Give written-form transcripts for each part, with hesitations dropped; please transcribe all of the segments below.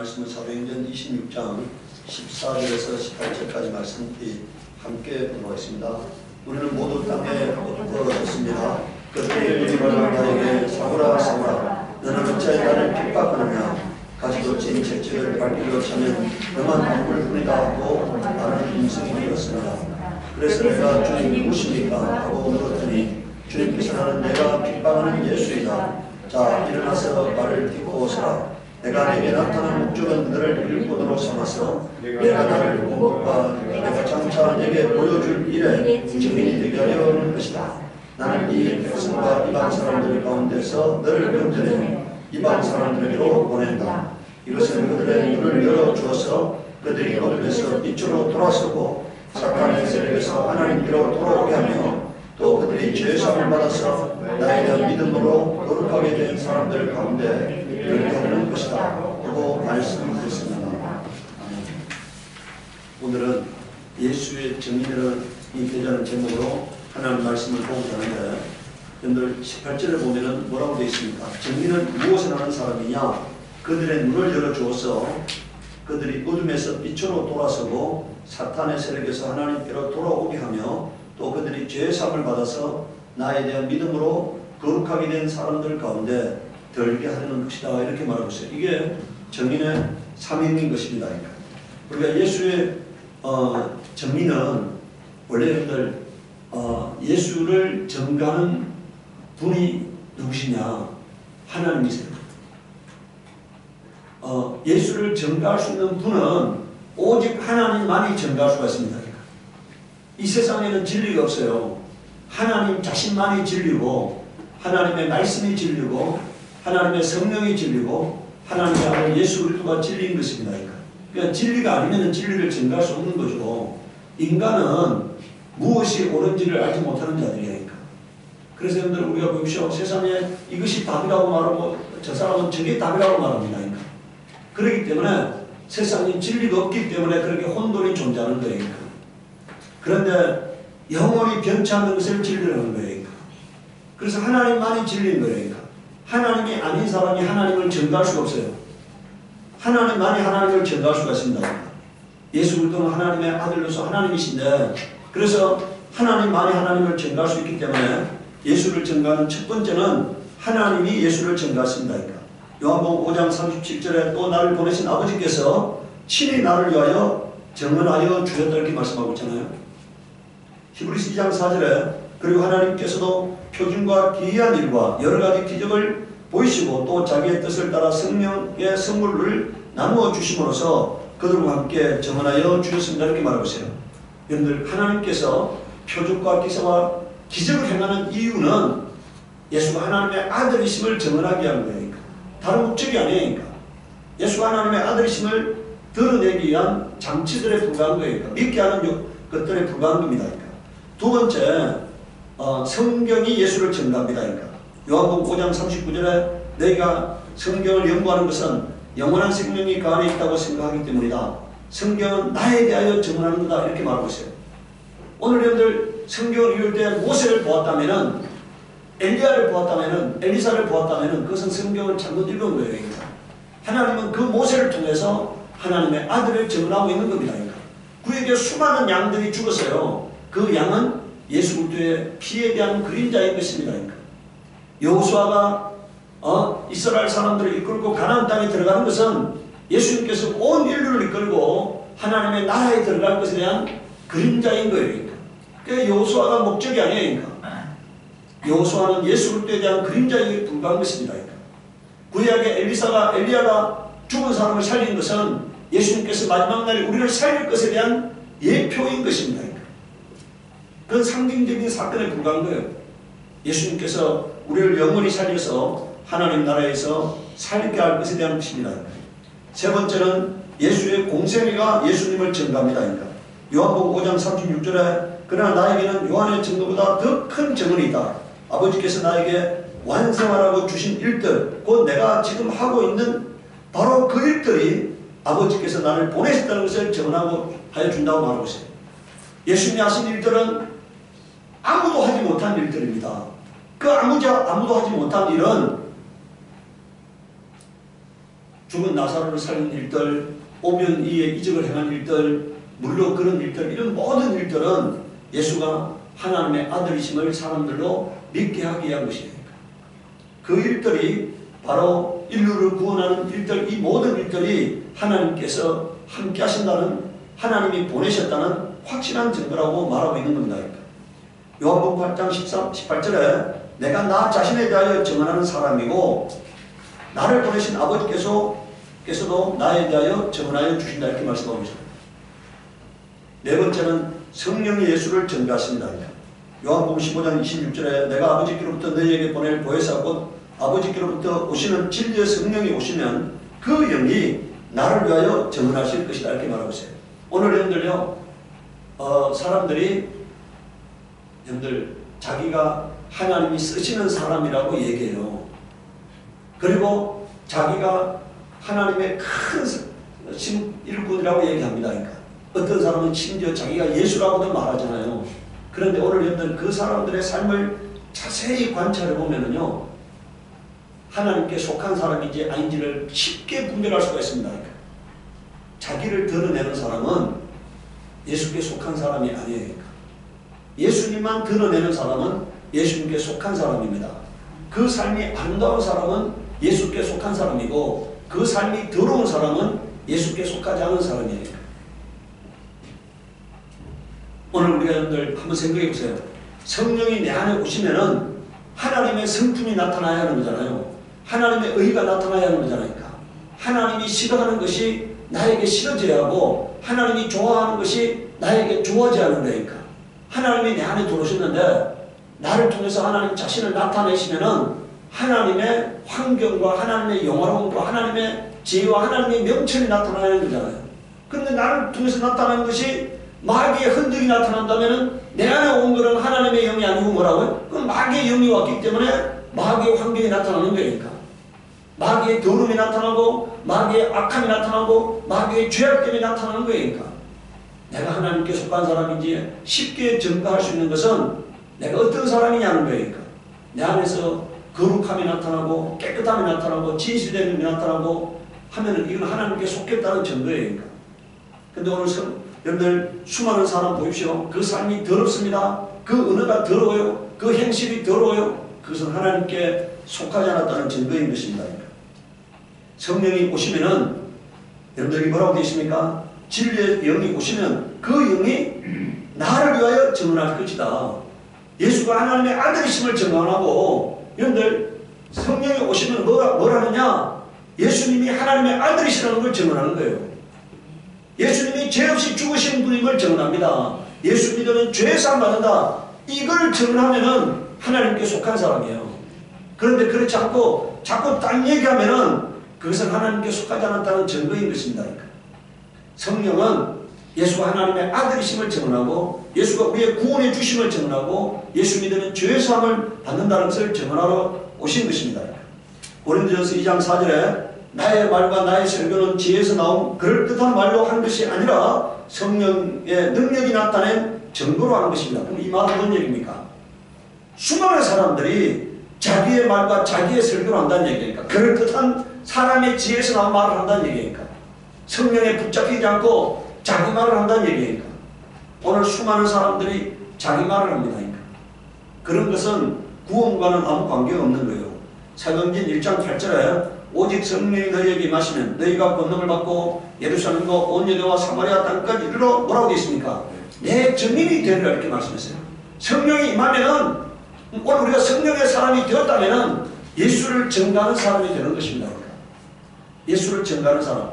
말씀은 사도행전 26장 14절에서 18절까지 말씀 함께 보겠습니다. 우리는 모두 땅에 엎어졌습니다. 그들이 이르기를 나에게 사무라 사무라 너는 어찌하여 나를 핍박하느냐 가지고 찐 채찍을 밟기로 차면 너만 방울뿐이다 하고 나는 음성이 들었습니다. 그래서 내가 주님 누구십니까 하고 물었더니 주님께서 나는 내가 핍박하는 예수이다. 자 일어나서 발을 딛고 오서라. 내가 내게 나타난 목적은 너를 일꾼으로 삼아서 내가 나를 본 것과 내가 장차 내게 보여줄 일에 증인이 되게 하려는 것이다. 나는 이 백성과 이방 사람들 가운데서 너를 건져내 이방 사람들에게로 보낸다. 이것은 그들의 눈을 열어주어서 그들이 어둠에서 빛으로 돌아서고 사탄의 세력에서 하나님께로 돌아오게 하며 또 그들이 죄사함을 받아서 나에 대한 믿음으로 거룩하게 된 사람들 가운데 이렇게 하는 것이다 하고 말씀드렸습니다. 오늘은 예수의 정의를 되자는 제목으로 하나님 말씀을 보고자 하는데 여러분들 18절에 보면은 뭐라고 되어 있습니까? 정의는 무엇을 하는 사람이냐? 그들의 눈을 열어주어서 그들이 어둠에서 빛으로 돌아서고 사탄의 세력에서 하나님께로 돌아오게 하며 또 그들이 죄사함을 받아서 나에 대한 믿음으로 거룩하게 된 사람들 가운데 들게 하려는 것이다 이렇게 말하고 있어요. 이게 정의의 사명인 것입니다. 우리가 예수의 정의는 원래 여러분들 예수를 전가하는 분이 누구시냐? 하나님이세요. 예수를 전가할 수 있는 분은 오직 하나님만이 전가할 수가 있습니다. 이 세상에는 진리가 없어요. 하나님 자신만이 진리고 하나님의 말씀이 진리고 하나님의 성령이 진리고 하나님의 아들 예수 그리스도가 진리인 것입니다. 그러니까 진리가 아니면 진리를 전가할 수 없는 거죠. 인간은 무엇이 옳은지를 알지 못하는 자들이니까. 그래서 여러분들 우리가 보십시오. 세상에 이것이 답이라고 말하고 저 사람은 저게 답이라고 말합니다. 그렇기 때문에 세상에 진리가 없기 때문에 그렇게 혼돈이 존재하는 거예요. 그런데 영원히 변치 않는 것을 진리라는 거예요. 그래서 하나님만이 진리인 거예요. 하나님이 아닌 사람이 하나님을 전가할 수가 없어요. 하나님만이 하나님을 전가할 수가 있습니다. 예수 그리스도는 하나님의 아들로서 하나님이신데 그래서 하나님만이 하나님을 전가할 수 있기 때문에 예수를 전가하는 첫 번째는 하나님이 예수를 전가했습니다. 요한복음 5장 37절에 또 나를 보내신 아버지께서 친히 나를 위하여 정언하여 주셨다 이렇게 말씀하고 있잖아요. 히브리서 2장 4절에 그리고 하나님께서도 표준과 기이한 일과 여러 가지 기적을 보이시고 또 자기의 뜻을 따라 성령의 선물을 나누어 주심으로써 그들과 함께 정언하여 주셨습니다 이렇게 말하고 있어요. 여러분들 하나님께서 표적과 기사와 기적을 행하는 이유는 예수가 하나님의 아들이심을 정언하게 하는 거예요. 다른 목적이 아니니까. 예수가 하나님의 아들이심을 드러내기 위한 장치들에 불과한 거예요. 믿게 하는 것들에 불과한 겁니다. 두 번째, 성경이 예수를 전가합니다. 요한복음 5장 39절에 너희가 성경을 연구하는 것은 영원한 생명이 그 안에 있다고 생각하기 때문이다. 성경은 나에 대하여 증언하는 거다 이렇게 말하고 있어요. 오늘 여러분들 성경을 읽을 때 모세를 보았다면은 엘리야를 보았다면은 엘리사를 보았다면은 그것은 성경을 잘못 읽은 거예요. 하나님은 그 모세를 통해서 하나님의 아들을 증언하고 있는 겁니다. 그에게 수많은 양들이 죽었어요. 그 양은 예수 그리스도의 피에 대한 그림자인 것입니다. 여호수아가 이스라엘 사람들을 이끌고 가나안 땅에 들어가는 것은 예수님께서 온 인류를 이끌고 하나님의 나라에 들어갈 것에 대한 그림자인 거예요. 그러니까 여호수아가 목적이 아니에요. 여호수아는 예수 그리스도에 대한 그림자에 불과한 것입니다. 구약의 엘리야가 죽은 사람을 살린 것은 예수님께서 마지막 날에 우리를 살릴 것에 대한 예표인 것입니다. 그건 상징적인 사건에 불과한 거예요. 예수님께서 우리를 영원히 살려서 하나님 나라에서 살게 할 것에 대한 것입니다. 세 번째는 예수의 공생애가 예수님을 전가합니다. 요한복음 5장 36절에 그러나 나에게는 요한의 증거보다 더 큰 증언이 있다. 아버지께서 나에게 완성하라고 주신 일들, 곧 내가 지금 하고 있는 바로 그 일들이 아버지께서 나를 보내셨다는 것을 증언하고 하여 준다고 말하고 있어요. 예수님이 하신 일들은 아무도 하지 못한 일들입니다. 그 아무도 하지 못한 일은 죽은 나사로를 살린 일들, 오병 이에 이적을 행한 일들, 물로 그런 일들, 이런 모든 일들은 예수가 하나님의 아들이심을 사람들로 믿게 하기 위한 것이에요. 그 일들이 바로 인류를 구원하는 일들, 이 모든 일들이 하나님께서 함께 하신다는, 하나님이 보내셨다는 확실한 증거라고 말하고 있는 겁니다. 요한복음 8장 18절에 내가 나 자신에 대하여 증언하는 사람이고 나를 보내신 아버지께서도 나에 대하여 증언하여 주신다, 이렇게 말씀하고 있습니다. 네 번째는 성령이 예수를 증거하십니다. 요한복음 15장 26절에 내가 아버지께로부터 너희에게 보낼 보혜사 곧 아버지께로부터 오시는 진리의 성령이 오시면 그 영이 나를 위하여 증언하실 것이다, 이렇게 말하고 있어요. 오늘 여러분들요, 사람들이 여러분들 자기가 하나님이 쓰시는 사람이라고 얘기해요. 그리고 자기가 하나님의 큰 일꾼이라고 얘기합니다. 그러니까 어떤 사람은 심지어 자기가 예수라고도 말하잖아요. 그런데 오늘 여러분들 그 사람들의 삶을 자세히 관찰해 보면은요, 하나님께 속한 사람인지 아닌지를 쉽게 분별할 수가 있습니다. 그러니까 자기를 드러내는 사람은 예수께 속한 사람이 아니에요. 그러니까 예수님만 드러내는 사람은 예수님께 속한 사람입니다. 그 삶이 아름다운 사람은 예수께 속한 사람이고 그 삶이 더러운 사람은 예수께 속하지 않은 사람이에요. 오늘 우리가 여러분들 한번 생각해 보세요. 성령이 내 안에 오시면은 하나님의 성품이 나타나야 하는 거잖아요. 하나님의 의가 나타나야 하는 거잖아요. 하나님이 싫어하는 것이 나에게 싫어져야 하고 하나님이 좋아하는 것이 나에게 좋아져야 하는 거니까. 하나님이 내 안에 들어오셨는데 나를 통해서 하나님 자신을 나타내시면은 하나님의 환경과 하나님의 영화로움과 하나님의 지혜와 하나님의 명철이 나타나는 거잖아요. 그런데 나를 통해서 나타나는 것이 마귀의 흔적이 나타난다면 내 안에 온 것은 하나님의 영이 아니고 뭐라고요? 그럼 마귀의 영이 왔기 때문에 마귀의 환경이 나타나는 거니까. 마귀의 더러움이 나타나고 마귀의 악함이 나타나고 마귀의 죄악됨이 나타나는 거니까. 내가 하나님께 속한 사람인지 쉽게 증거할 수 있는 것은 내가 어떤 사람이냐는 거니까. 내 안에서 거룩함이 나타나고 깨끗함이 나타나고 진실됨이 나타나고 하면은 이건 하나님께 속했다는 증거니까. 근데 오늘 여러분들 수많은 사람 보십시오. 그 삶이 더럽습니다. 그 언어가 더러워요. 그 행실이 더러워요. 그것은 하나님께 속하지 않았다는 증거인 것입니다. 성령이 오시면은 여러분들이 뭐라고 되어 있습니까? 진리의 영이 오시면 그 영이 나를 위하여 증언할 것이다. 예수가 하나님의 아들이심을 증언하고, 여러분들 성령이 오시면 뭐라느냐? 예수님이 하나님의 아들이시라는 걸 증언하는 거예요. 예수님이 죄 없이 죽으신 분임을 증언합니다. 예수 믿으면 죄사함 받는다. 이걸 증언하면은 하나님께 속한 사람이에요. 그런데 그렇지 않고 자꾸 딴 얘기하면은 그것은 하나님께 속하지 않았다는 증거인 것입니다. 성령은 예수가 하나님의 아들이심을 증언하고 예수가 우리의 구원의 주심을 증언하고 예수 믿으면 죄사함을 받는다는 것을 증언하러 오신 것입니다. 고린도전서 2장 4절에 나의 말과 나의 설교는 지혜에서 나온 그럴듯한 말로 한 것이 아니라 성령의 능력이 나타낸 증거로 하는 것입니다. 그럼 이 말은 뭔 얘기입니까? 수많은 사람들이 자기의 말과 자기의 설교를 한다는 얘기니까, 그럴듯한 사람의 지혜에서 나온 말을 한다는 얘기니까, 성령에 붙잡히지 않고 자기 말을 한다는 얘기니까, 오늘 수많은 사람들이 자기 말을 합니다. 그러니까. 그런 것은 구원과는 아무 관계가 없는 거예요. 사도행전 1장 8절에 오직 성령이 너희에게 임하시면 너희가 권능을 받고 예루살렘과 온 유대와 사마리아 땅까지 이르러 뭐라고 되어 있습니까? 내 증인이 되리라, 이렇게 말씀했어요. 성령이 임하면은 오늘 우리가 성령의 사람이 되었다면은 예수를 증거하는 사람이 되는 것입니다. 예수를 증거하는 사람.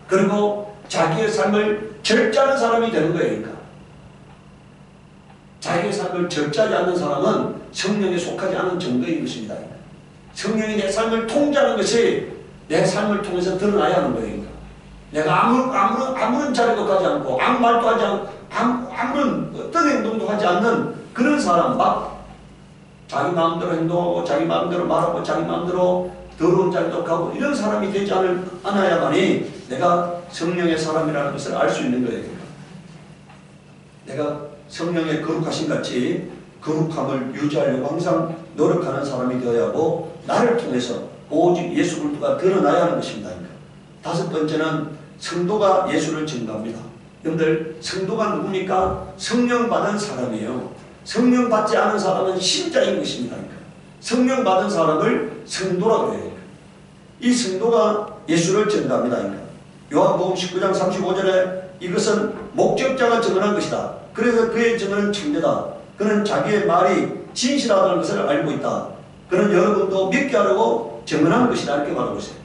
그리고 자기의 삶을 절제하는 사람이 되는 거예요. 그러니까. 자기의 삶을 절제하지 않는 사람은 성령에 속하지 않은 정도인 것입니다. 성령이 내 삶을 통제하는 것이 내 삶을 통해서 드러나야 하는 거예요. 그러니까. 내가 아무런 자리도 가지 않고 아무 말도 하지 않고 아무런 어떤 행동도 하지 않는 그런 사람, 막 자기 마음대로 행동하고 자기 마음대로 말하고 자기 마음대로 더러운 자리도 가고 이런 사람이 되지 않아야만이 내가 성령의 사람이라는 것을 알 수 있는 거예요. 내가 성령의 거룩하신 같이 거룩함을 유지하려고 항상 노력하는 사람이 되어야 하고, 나를 통해서 오직 예수 그리스도가 드러나야 하는 것입니다. 다섯 번째는 성도가 예수를 증거합니다. 여러분들 성도가 누굽니까? 성령 받은 사람이에요. 성령 받지 않은 사람은 신자인 것입니다. 성령 받은 사람을 성도라고 해요. 이 성도가 예수를 증거합니다. 요한복음 19장 35절에 이것은 목적자가 증언한 것이다. 그래서 그의 증언은 참되다. 그는 자기의 말이 진실하다는 것을 알고 있다. 그는 여러분도 믿게 하려고 증언한 것이다. 이렇게 말하고 있어요.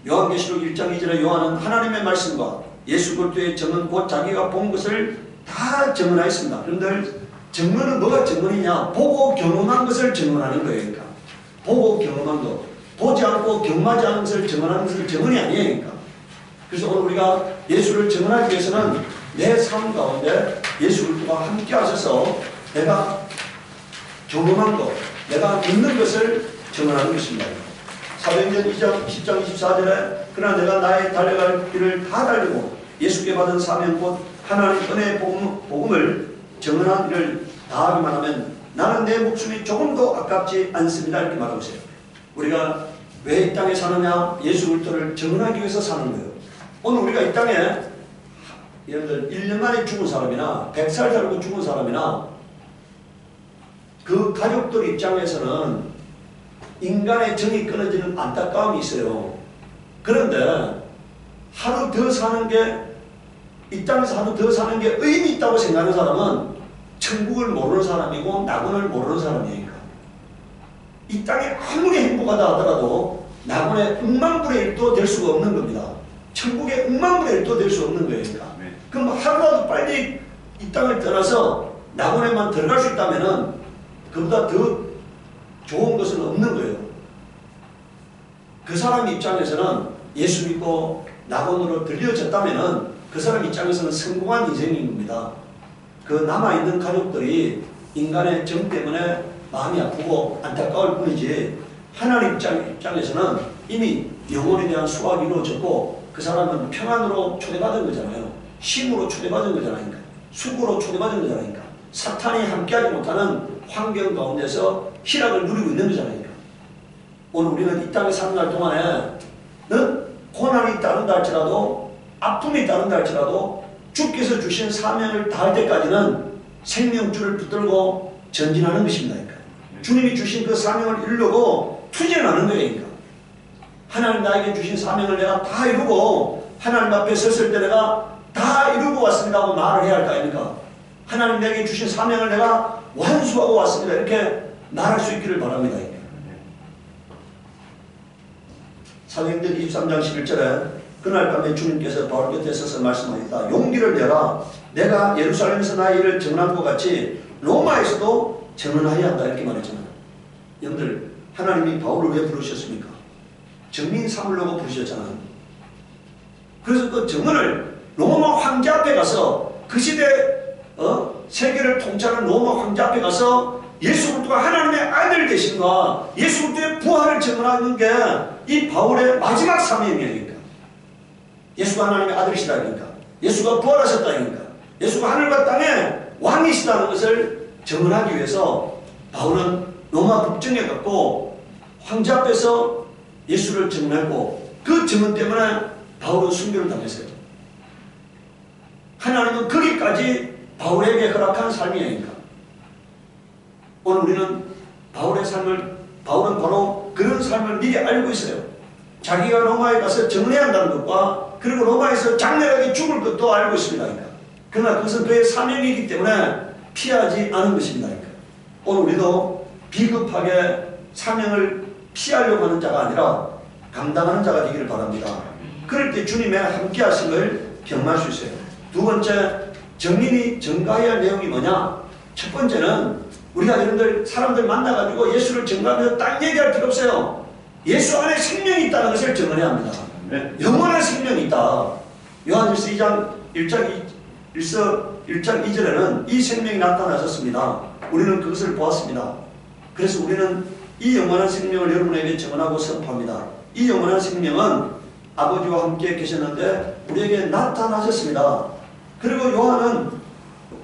요한계시록 1장 2절에 요한은 하나님의 말씀과 예수 그리스도의 증언 곧 자기가 본 것을 다 증언하였습니다. 그런데 증언은 뭐가 증언이냐? 보고 경험한 것을 증언하는 거예요. 그러니까 보고 경험한 것, 보지 않고 경험하지 않은 것을 증언하는 것을 증언이 아니에요. 그러니까 그래서 오늘 우리가 예수를 증언하기 위해서는 내 삶 가운데 예수 그리스도가 함께 하셔서 내가 경험한 것, 내가 믿는 것을 증언하는 것입니다. 사도행전 2장 10장 24절에 그러나 내가 나의 달려갈 길을 다 달리고 예수께 받은 사명 곧 하나님 은혜의 복음을 증언한 일을 다하기만 하면 나는 내 목숨이 조금도 아깝지 않습니다. 이렇게 말하고 있어요. 우리가 왜 이 땅에 사느냐? 예수 그리스도를 증언하기 위해서 사는 거예요. 오늘 우리가 이 땅에 여러분들 1년 만에 죽은 사람이나 100살 살고 죽은 사람이나 그 가족들 입장에서는 인간의 정이 끊어지는 안타까움이 있어요. 그런데 하루 더 사는 게, 이 땅에서 하루 더 사는 게 의미 있다고 생각하는 사람은 천국을 모르는 사람이고 낙원을 모르는 사람이니까. 이 땅에 아무리 행복하다 하더라도 낙원의 억만분의 1도 될 수가 없는 겁니다. 천국의 억만분의 1도 될 수 없는 거예요. 그러니까. 그럼 하루라도 빨리 이 땅을 떠나서 낙원에만 들어갈 수 있다면은 그보다 더 좋은 것은 없는 거예요. 그 사람 입장에서는 예수 믿고 낙원으로 들려졌다면은 그 사람 입장에서는 성공한 인생인 겁니다. 그 남아있는 가족들이 인간의 정 때문에 마음이 아프고 안타까울 뿐이지 하나님 입장에서는 이미 영혼에 대한 수확이 이루어졌고 그 사람은 평안으로 초대받은 거잖아요. 쉼으로 초대받은 거잖아요. 수고로 초대받은 거잖아요. 사탄이 함께하지 못하는 환경 가운데서 희락을 누리고 있는 거잖아요. 오늘 우리는 이 땅에 사는 날 동안에는 고난이 따른다 할지라도 아픔이 따른다 할지라도 주께서 주신 사명을 다할 때까지는 생명줄을 붙들고 전진하는 것입니다. 그러니까. 주님이 주신 그 사명을 이루려고 투쟁하는 거예요. 그러니까. 하나님 나에게 주신 사명을 내가 다 이루고 하나님 앞에 섰을 때 내가 다 이루고 왔습니다 하고 말을 해야 할 거 아닙니까? 하나님 내게 주신 사명을 내가 완수하고 왔습니다. 이렇게 말할 수 있기를 바랍니다. 사도행전 23장 11절에 그날 밤에 주님께서 바울 곁에 서서 말씀하셨다. 용기를 내라. 내가 예루살렘에서 나의 일을 증언한 것 같이 로마에서도 증언하여야 한다. 이렇게 말했잖아요. 여러분들 하나님이 바울을 왜 부르셨습니까? 증인 삼으려고 부르셨잖아요. 그래서 그 증언을 로마 황제 앞에 가서 그 시대 세계를 통치하는 로마 황제 앞에 가서 예수 그리스도가 하나님의 아들 되신가 예수 그리스도의 부활을 증언하는 게 이 바울의 마지막 사명이니까. 예수가 하나님의 아들이시다니까. 예수가 부활하셨다니까. 예수가 하늘과 땅의 왕이시다는 것을 증언하기 위해서 바울은 로마 국정에 갔고 황제 앞에서 예수를 증언했고 그 증언 때문에 바울은 순교를 당했어요. 하나님은 거기까지 바울에게 허락한 삶이니까. 오늘 우리는 바울의 삶을, 바울은 바로 그런 삶을 미리 알고 있어요. 자기가 로마에 가서 증언해야 한다는 것과 그리고 로마에서 장렬하게 죽을 것도 알고 있습니다. 그러나 그것은 그의 사명이기 때문에 피하지 않은 것입니다. 오늘 우리도 비겁하게 사명을 피하려고 하는 자가 아니라 감당하는 자가 되기를 바랍니다. 그럴 때 주님의 함께 하심을 경험할 수 있어요. 두 번째, 증인이 증가해야 할 내용이 뭐냐? 첫 번째는 우리가 여러분들 사람들 만나가지고 예수를 증거하면서 딴 얘기할 필요 없어요. 예수 안에 생명이 있다는 것을 증언해야 합니다. 영원한 생명이 있다. 요한일서 1장 2절에는 이 생명이 나타나셨습니다. 우리는 그것을 보았습니다. 그래서 우리는 이 영원한 생명을 여러분에게 증언하고 선포합니다. 이 영원한 생명은 아버지와 함께 계셨는데 우리에게 나타나셨습니다. 그리고 요한은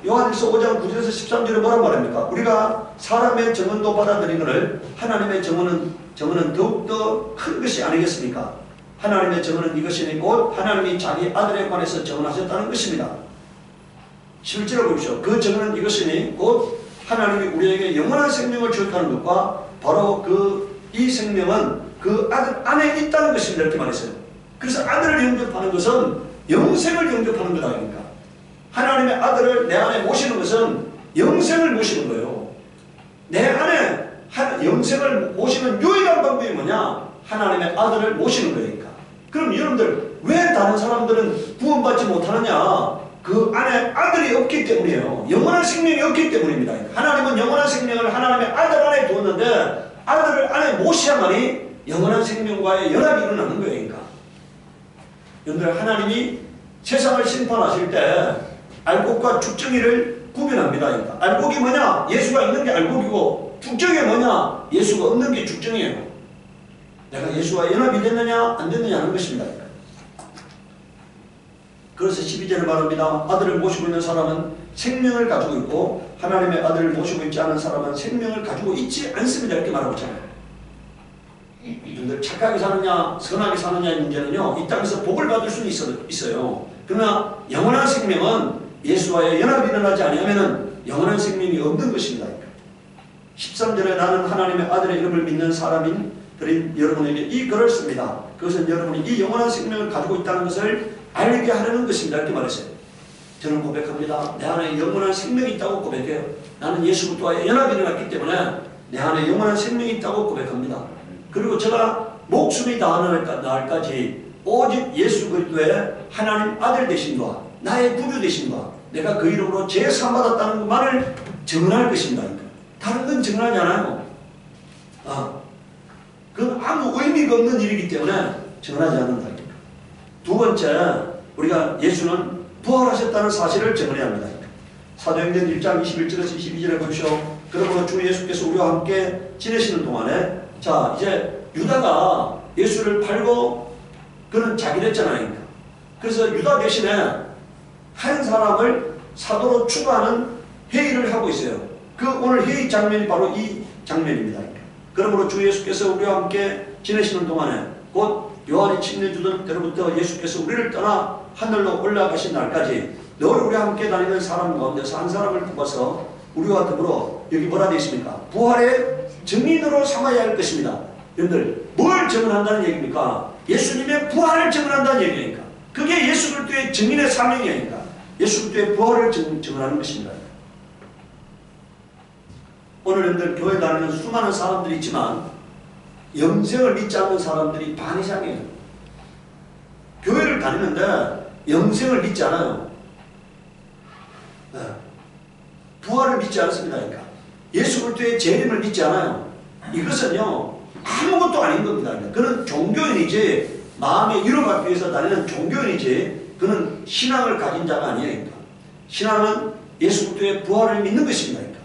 요한일서 5장 9절에서 13절에 뭐라고 말합니까? 우리가 사람의 증언도 받아들이거늘 하나님의 증언은 더욱더 큰 것이 아니겠습니까? 하나님의 증언은 이것이니 곧 하나님이 자기 아들에 관해서 증언하셨다는 것입니다. 11절을 보십시오. 그 증언은 이것이니 곧 하나님이 우리에게 영원한 생명을 주었다는 것과 바로 이 생명은 그 아들 안에 있다는 것입니다. 이렇게 말했어요. 그래서 아들을 영접하는 것은 영생을 영접하는 거다. 그러니까 하나님의 아들을 내 안에 모시는 것은 영생을 모시는 거예요. 내 안에 영생을 모시는 유일한 방법이 뭐냐? 하나님의 아들을 모시는 거니까. 그럼 여러분들 왜 다른 사람들은 구원받지 못하느냐? 그 안에 아들이 없기 때문이에요. 영원한 생명이 없기 때문입니다. 하나님은 영원한 생명을 하나님의 아들 안에 두었는데 아들을 안에 모셔야만이 영원한 생명과의 연합이 일어나는 거예요. 그러니까 여러분들 하나님이 세상을 심판하실 때 알곡과 죽정이를 구분합니다. 그러니까 알곡이 뭐냐? 예수가 있는 게 알곡이고 죽정이 뭐냐? 예수가 없는 게 죽정이에요. 내가 예수와 연합이 됐느냐 안 됐느냐 하는 것입니다. 그래서 12절에 말합니다. 아들을 모시고 있는 사람은 생명을 가지고 있고 하나님의 아들을 모시고 있지 않은 사람은 생명을 가지고 있지 않습니다. 이렇게 말하고 있잖아요. 여러분들 착하게 사느냐 선하게 사느냐의 문제는요. 이 땅에서 복을 받을 수는 있어요. 그러나 영원한 생명은 예수와의 연합이 일어나지 않으면 영원한 생명이 없는 것입니다. 13절에 나는 하나님의 아들의 이름을 믿는 사람인 여러분에게 이 글을 씁니다. 그것은 여러분이 이 영원한 생명을 가지고 있다는 것을 알게 하려는 것입니다. 이렇게 말했어요. 저는 고백합니다. 내 안에 영원한 생명이 있다고 고백해요. 나는 예수 그리스도와의 연합이 일어났기 때문에 내 안에 영원한 생명이 있다고 고백합니다. 그리고 제가 목숨이 다하는 날까지 오직 예수 그리스도의 하나님 아들 되심과 나의 구주 되심과 내가 그 이름으로 제사함 받았다는 것만을 증언할 것입니다. 다른 건 증언하지 않아요. 그건 아무 의미가 없는 일이기 때문에 증언하지 않는다. 두 번째, 우리가 예수는 부활하셨다는 사실을 증언해야 합니다. 사도행전 1장 21절에서 22절에 보시오. 그러므로 주 예수께서 우리와 함께 지내시는 동안에 자 이제 유다가 예수를 팔고 그는 자기를 했잖아요. 그래서 유다 대신에 한 사람을 사도로 추가하는 회의를 하고 있어요. 그 오늘 회의 장면이 바로 이 장면입니다. 그러므로 주 예수께서 우리와 함께 지내시는 동안에 곧 요한이 침례주던 때로부터 예수께서 우리를 떠나 하늘로 올라가신 날까지 늘 우리와 함께 다니는 사람 가운데서 한 사람을 뽑아서 우리와 더불어 여기 뭐라 되어 있습니까? 부활의 증인으로 삼아야 할 것입니다. 여러분들 뭘 증언한다는 얘기입니까? 예수님의 부활을 증언한다는 얘기니까. 그게 예수 그리스도의 증인의 사명이니까. 예수 그리스도의 부활을 증언하는 것입니다. 오늘 여러분들 교회 다니는 수많은 사람들이 있지만 영생을 믿지 않는 사람들이 반 이상이에요. 교회를 다니는데 영생을 믿지 않아요. 네. 부활을 믿지 않습니다. 그러니까 예수 그리스도의 재림을 믿지 않아요. 이것은요 아무것도 아닌 겁니다. 그는 종교인이지 마음의 위로 받기 위해서 다니는 종교인이지 그는 신앙을 가진 자가 아니에요. 그러니까. 신앙은 예수 그리스도의 부활을 믿는 것입니다. 그러니까.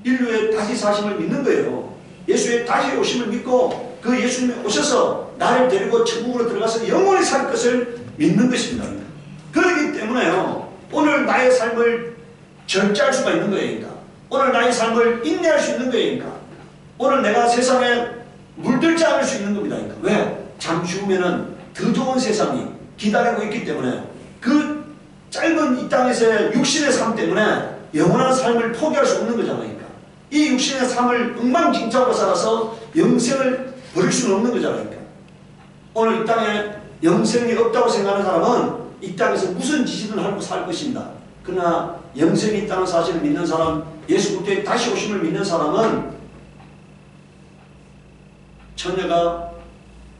인류의 다시 사심을 믿는 거예요. 예수의 다시 오심을 믿고 그 예수님이 오셔서 나를 데리고 천국으로 들어가서 영원히 살 것을 믿는 것입니다. 그렇기 때문에요. 오늘 나의 삶을 절제할 수가 있는 거예요. 그러니까. 오늘 나의 삶을 인내할 수 있는 거예요. 그러니까. 오늘 내가 세상에 물들지 않을 수 있는 겁니다. 그러니까. 왜? 잠시 후면은 더 좋은 세상이 기다리고 있기 때문에 그 짧은 이 땅에서의 육신의 삶 때문에 영원한 삶을 포기할 수 없는 거잖아요. 그러니까. 이 육신의 삶을 엉망진창으로 살아서 영생을 버릴 수는 없는 거잖아요. 그러니까. 오늘 이 땅에 영생이 없다고 생각하는 사람은 이 땅에서 무슨 짓이든 하고 살 것입니다. 그러나 영생이 있다는 사실을 믿는 사람, 예수 그리스도의 다시 오심을 믿는 사람은 처녀가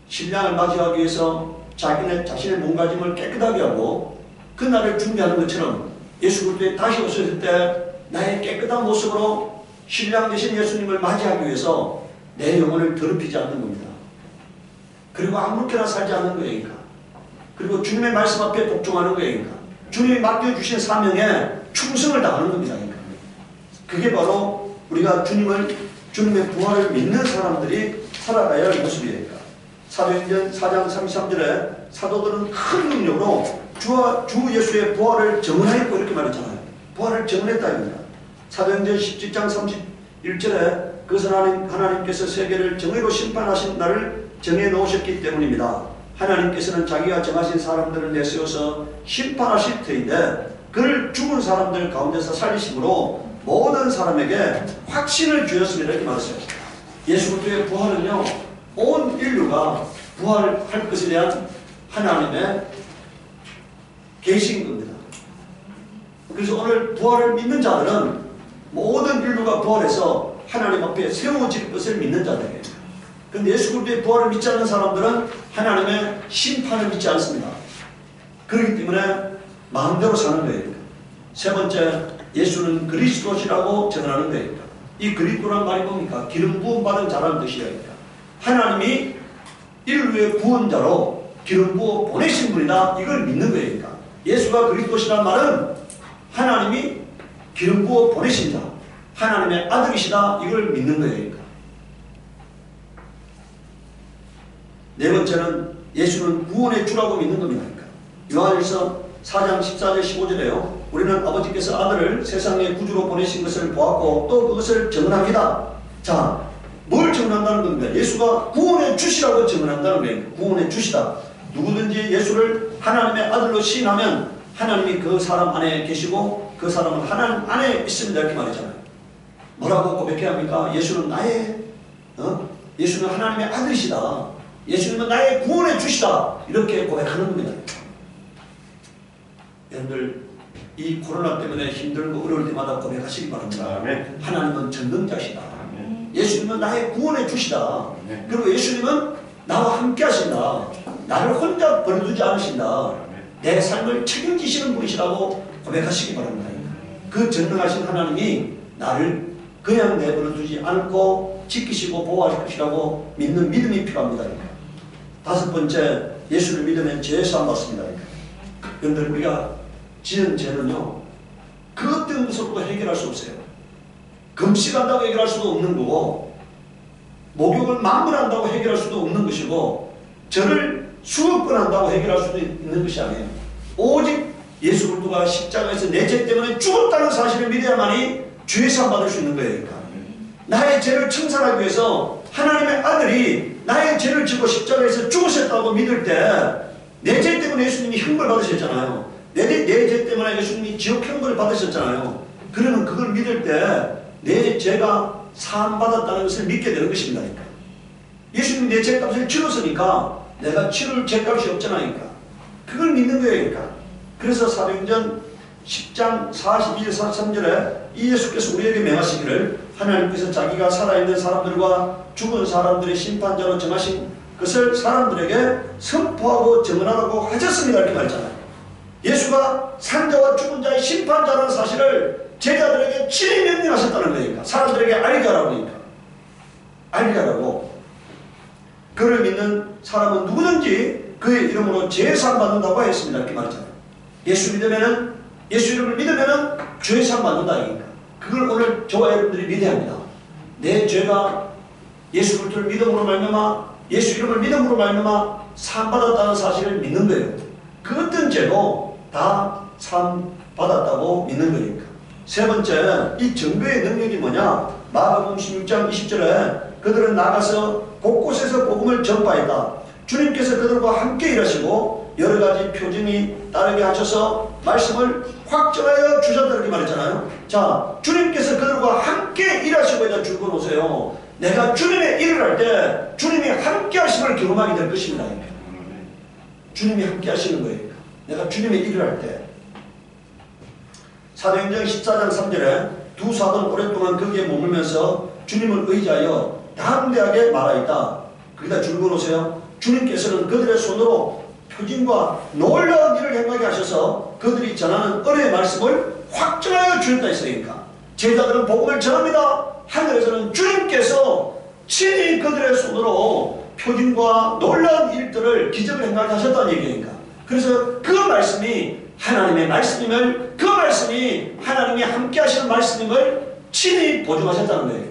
신랑을 맞이하기 위해서 자신의 몸가짐을 깨끗하게 하고 그날을 준비하는 것처럼 예수 그리스도의 다시 오셨을 때 나의 깨끗한 모습으로 신랑 되신 예수님을 맞이하기 위해서 내 영혼을 더럽히지 않는 겁니다. 그리고 아무렇게나 살지 않는 거예요. 그러니까. 그리고 주님의 말씀 앞에 복종하는 거예요. 그러니까. 주님이 맡겨주신 사명에 충성을 다하는 겁니다. 그러니까. 그게 바로 우리가 주님의 부활을 믿는 사람들이 살아가야 할 모습이에요. 그러니까. 사도행전 4장 33절에 사도들은 큰 능력으로 주 예수의 부활을 증언하였고 이렇게 말했잖아요. 부활을 정언했다 입니다. 사도행전 17장 31절에 그것은 하나님께서 세계를 정의로 심판하신 날을 정해 놓으셨기 때문입니다. 하나님께서는 자기가 정하신 사람들을 내세워서 심판하실 터인데 그를 죽은 사람들 가운데서 살리심으로 모든 사람에게 확신을 주었습니다. 이렇게 말했어요. 예수 그리스도의 부활은요, 온 인류가 부활할 것에 대한 하나님의 계시인 겁니다. 그래서 오늘 부활을 믿는 자들은 모든 인류가 부활해서 하나님 앞에 세워질 것을 믿는 자들이에요. 그런데 예수 그리스도의 부활을 믿지 않는 사람들은 하나님의 심판을 믿지 않습니다. 그렇기 때문에 마음대로 사는 거예요. 세 번째, 예수는 그리스도시라고 전하는 거예요. 이 그리스도란 말이 뭡니까? 기름 부음 받은 자라는 뜻이에요. 하나님이 인류의 구원자로 기름 부어 보내신 분이다. 이걸 믿는 거예요. 예수가 그리스도시란 말은 하나님이 기름 부어 보내신 자, 하나님의 아들이시다. 이걸 믿는 거예요. 네 번째는 예수는 구원의 주라고 믿는 겁니다. 요한일서 4장 14절 15절에요. 우리는 아버지께서 아들을 세상의 구주로 보내신 것을 보았고 또 그것을 증언합니다. 자, 뭘 증언한다는 겁니까? 예수가 구원의 주시라고 증언한다는 거예요. 구원의 주시다. 누구든지 예수를 하나님의 아들로 시인하면 하나님이 그 사람 안에 계시고 그 사람은 하나님 안에 있습니다. 이렇게 말했잖아요. 뭐라고 고백해야 합니까? 예수는 예수는 하나님의 아들이시다. 예수님은 나의 구원의 주시다. 이렇게 고백하는 겁니다. 여러분들 이 코로나 때문에 힘들고 어려울 때마다 고백하시기 바랍니다. 아멘. 하나님은 전능자시다. 아멘. 예수님은 나의 구원의 주시다. 아멘. 그리고 예수님은 나와 함께 하신다. 나를 혼자 버려두지 않으신다. 아멘. 내 삶을 책임지시는 분이시라고 고백하시기 바랍니다. 그 전능하신 하나님이 나를 그냥 내버려두지 않고 지키시고 보호하실 것이라고 믿는 믿음이 필요합니다. 다섯 번째, 예수를 믿으면 죄 사함 받습니다. 그런데 우리가 지은 죄는요, 그 어떤 것으로도 해결할 수 없어요. 금식한다고 해결할 수도 없는 거고, 목욕을 만물한다고 해결할 수도 없는 것이고, 절을 수억 번 한다고 해결할 수도 있는 것이 아니에요. 오직 예수 그리스도가 십자가에서 내 죄 때문에 죽었다는 사실을 믿어야만이 죄 사함 받을 수 있는 거예요. 나의 죄를 청산하기 위해서 하나님의 아들이 나의 죄를 지고 십자가에서 죽으셨다고 믿을 때 내 죄 때문에 예수님이 형벌 받으셨잖아요. 내 죄 때문에 예수님이 지옥 형벌을 받으셨잖아요. 그러면 그걸 믿을 때 내 죄가 사함 받았다는 것을 믿게 되는 것입니다. 예수님이 내 죄값을 치렀으니까 내가 치를 죄값이 없잖아요. 그걸 믿는 거예요. 그래서 사도행전 10장 42절 43절에 이 예수께서 우리에게 명하시기를 하나님께서 자기가 살아있는 사람들과 죽은 사람들의 심판자로 정하신 것을 사람들에게 선포하고 증언하라고 하셨습니다. 이렇게 말했잖아요. 예수가 산자와 죽은 자의 심판자라는 사실을 제자들에게 친히 명령하셨다는 거니까 사람들에게 알게 하라고 알게 하라고. 그를 믿는 사람은 누구든지 그의 이름으로 죄사함 받는다고 했습니다. 이렇게 말했잖아요. 예수 이름을 믿으면은 죄사함 받는다. 그걸 오늘 저와 여러분들이 믿어야 합니다. 내 죄가 예수 그리스도를 믿음으로 말미암아 예수 이름을 믿음으로 말미암아 사함 받았다는 사실을 믿는 거예요. 그 어떤 죄도 다 사함 받았다고 믿는 거니까. 세 번째, 이 증거의 능력이 뭐냐? 마가복음 16장 20절에 그들은 나가서 곳곳에서 복음을 전파했다. 주님께서 그들과 함께 일하시고 여러 가지 표징이 따르게 하셔서 말씀을 확정하여 주셨다. 이렇게 말했잖아요. 자, 주님께서 그들과 함께 일하시고 있다. 줄거 놓으세요. 내가 주님의 일을 할 때 주님이 함께 하심을 경험하게 될 것입니다. 주님이 함께 하시는 거예요. 내가 주님의 일을 할 때. 사도행전 14장 3절에 두 사도는 오랫동안 거기에 머물면서 주님을 의지하여 담대하게 말하였다. 거기다 줄거 놓으세요. 주님께서는 그들의 손으로 표징과 놀라운 일을 행하게 하셔서 그들이 전하는 은혜의 말씀을 확정하여 주셨다 했으니까 제자들은 복음을 전합니다. 하늘에서는 주님께서 친히 그들의 손으로 표징과 놀라운 일들을 기적을 행하게 하셨다는 얘기니까. 그래서 그 말씀이 하나님의 말씀임을, 그 말씀이 하나님이 함께 하시는 말씀임을 친히 보증하셨다는 거예요.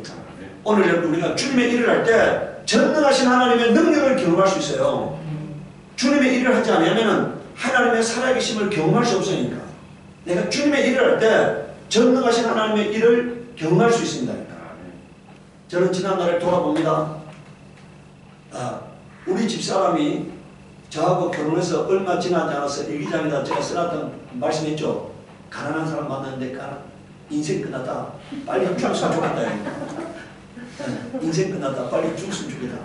오늘 우리가 주님의 일을 할 때 전능하신 하나님의 능력을 경험할 수 있어요. 주님의 일을 하지 않으면 하나님의 살아계심을 경험할 수 없으니까. 내가 주님의 일을 할 때 전능하신 하나님의 일을 경험할 수 있습니다. 저는 지난날에 돌아봅니다. 우리 집사람이 저하고 결혼해서 얼마 지나지 않아서 일기장에다 제가 써놨던 말씀했죠. 가난한 사람 만났는데 인생 끝났다. 빨리 죽었으면 좋겠다. 인생 끝났다. 빨리 죽었으면 좋겠다.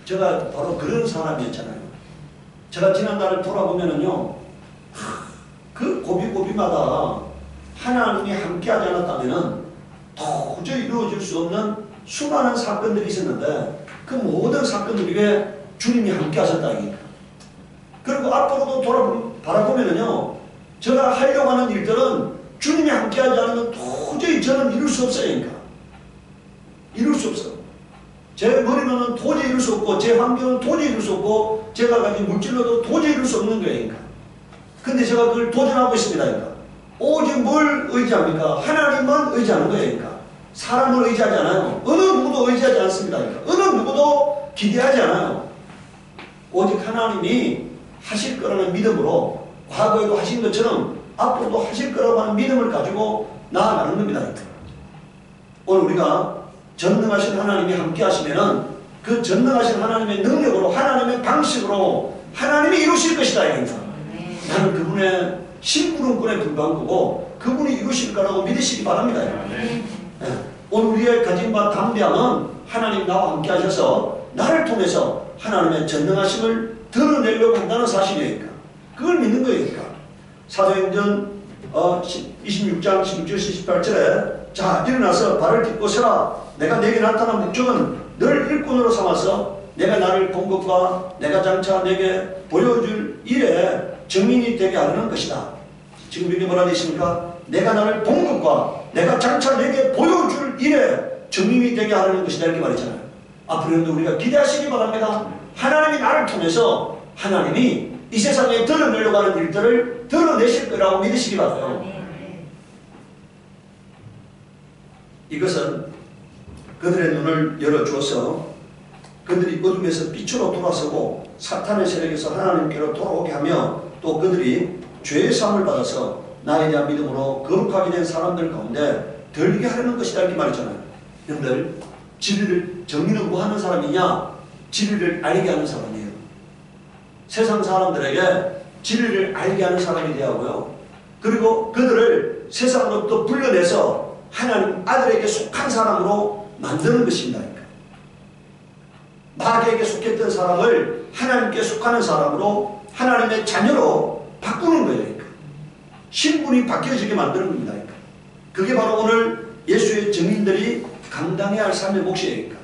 제가 바로 그런 사람이었잖아요. 제가 지난날을 돌아보면은요, 그 고비고비마다 하나님이 함께하지 않았다면은 도저히 이루어질 수 없는 수많은 사건들이 있었는데 그 모든 사건들 위에 주님이 함께하셨다. 그리고 앞으로도 바라보면은요, 제가 하려고 하는 일들은 주님이 함께하지 않으면 도저히 저는 이룰 수 없어요. 그러니까. 이룰 수 없어. 제 머리로는 도저히 이룰 수 없고, 제 환경은 도저히 이룰 수 없고, 제가 가진 물질로도 도저히 이룰 수 없는 거예요. 그러니까. 근데 제가 그걸 도전하고 있습니다. 그러니까. 오직 뭘 의지합니까? 하나님만 의지하는 거예요. 그러니까. 사람을 의지하지 않아요. 어느 누구도 의지하지 않습니다. 그러니까. 어느 누구도 기대하지 않아요. 오직 하나님이 하실 거라는 믿음으로, 과거에도 하신 것처럼 앞으로도 하실 거라고 하는 믿음을 가지고 나아가는 겁니다. 그러니까. 오늘 우리가 전능하신 하나님이 함께 하시면은 그 전능하신 하나님의 능력으로, 하나님의 방식으로 하나님이 이루실 것이다. 그러니까. 나는 그분의 심부름꾼에 불과한 거고 그분이 이루실 거라고 믿으시기 바랍니다. 오늘 우리의 가진 바 담대함은 하나님 나와 함께 하셔서 나를 통해서 하나님의 전능하심을 드러내려고 한다는 사실이니까 그걸 믿는 거니까. 사도행전 26장 16절 18절에 자 일어나서 발을 딛고 서라. 내가 내게 나타난 목적은 널 일꾼으로 삼아서 내가 나를 본 것과 내가 장차 내게 보여줄 일에 증인이 되게 하려는 것이다. 지금 여기 뭐라 되어 있습니까? 내가 나를 본 것과 내가 장차 내게 보여줄 일에 증인이 되게 하려는 것이다. 이렇게 말했잖아요. 앞으로도 우리가 기대하시기 바랍니다. 하나님이 나를 통해서 하나님이 이 세상에 드러내려고 하는 일들을 드러내실 거라고 믿으시기 바라요. 이것은 그들의 눈을 열어주어서 그들이 어둠에서 빛으로 돌아서고 사탄의 세력에서 하나님께로 돌아오게 하며 또 그들이 죄의 사함을 받아서 나에 대한 믿음으로 거룩하게 된 사람들 가운데 들리게 하려는 것이다. 이렇게 말했잖아요. 여러분들 진리를 정의는 뭐 하는 사람이냐? 진리를 알게 하는 사람이에요. 세상 사람들에게 진리를 알게 하는 사람이 되고요. 그리고 그들을 세상으로부터 불러내서 하나님 아들에게 속한 사람으로 만드는 것입니다. 마귀에게 속했던 사람을 하나님께 속하는 사람으로 하나님의 자녀로 바꾸는 거예요. 신분이 바뀌어지게 만드는 겁니다. 그게 바로 오늘 예수의 증인들이 감당해야 할 삶의 몫이에요.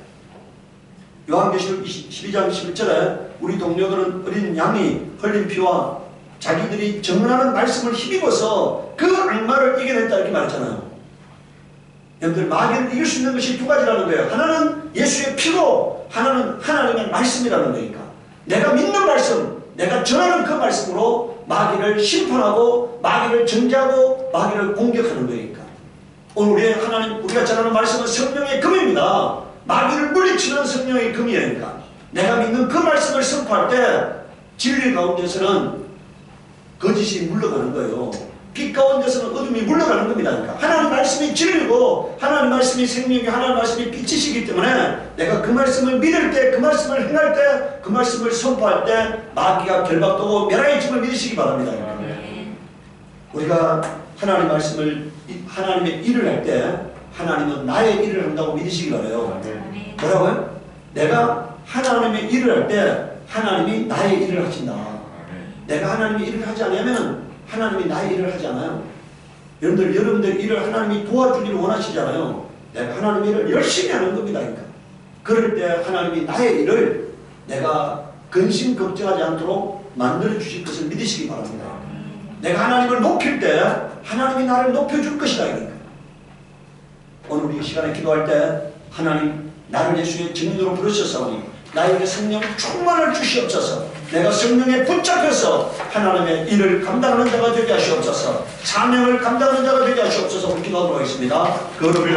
요한계시록 12장 11절에 우리 동료들은 어린 양이 흘린 피와 자기들이 증언하는 말씀을 힘입어서 그 악마를 이겨냈다 이렇게 말했잖아요. 여러분들 마귀를 이길 수 있는 것이 두 가지라는 거예요. 하나는 예수의 피고 하나는 하나님의 말씀이라는 거니까. 내가 믿는 말씀, 내가 전하는 그 말씀으로 마귀를 심판하고 마귀를 정죄하고 마귀를 공격하는 거니까. 오늘 우리가 전하는 말씀은 성령의 금입니다. 마귀를 물리치는 성령의 금이니까. 내가 믿는 그 말씀을 선포할 때 진리 가운데서는 거짓이 물러가는 거예요. 빛 가운데서는 어둠이 물러가는 겁니다. 그러니까 하나님 말씀이 진리고 하나님 말씀이 생명이고 하나님 말씀이 빛이시기 때문에 내가 그 말씀을 믿을 때, 그 말씀을 행할 때, 그 말씀을 선포할 때 마귀가 결박되고 멸하여짐을 믿으시기 바랍니다. 우리가 하나님 말씀을, 하나님의 일을 할 때 하나님은 나의 일을 한다고 믿으시기 바라요. 뭐라고요? 내가 하나님의 일을 할 때 하나님이 나의 일을 하신다. 내가 하나님의 일을 하지 않으면 하나님이 나의 일을 하지 않아요. 여러분들 일을 하나님이 도와주기를 원하시잖아요. 내가 하나님의 일을 열심히 하는 겁니다. 그러니까. 그럴 때 하나님이 나의 일을 내가 근심 걱정하지 않도록 만들어 주실 것을 믿으시기 바랍니다. 내가 하나님을 높일 때 하나님이 나를 높여줄 것이다. 그러니까. 오늘 우리 시간에 기도할 때 하나님 나를 예수의 증인으로 부르셨사오니 나에게 성령 충만을 주시옵소서. 내가 성령에 붙잡혀서 하나님의 일을 감당하는 자가 되게 하시옵소서. 사명을 감당하는 자가 되게 하시옵소서. 기도하도록 하겠습니다. 거룩을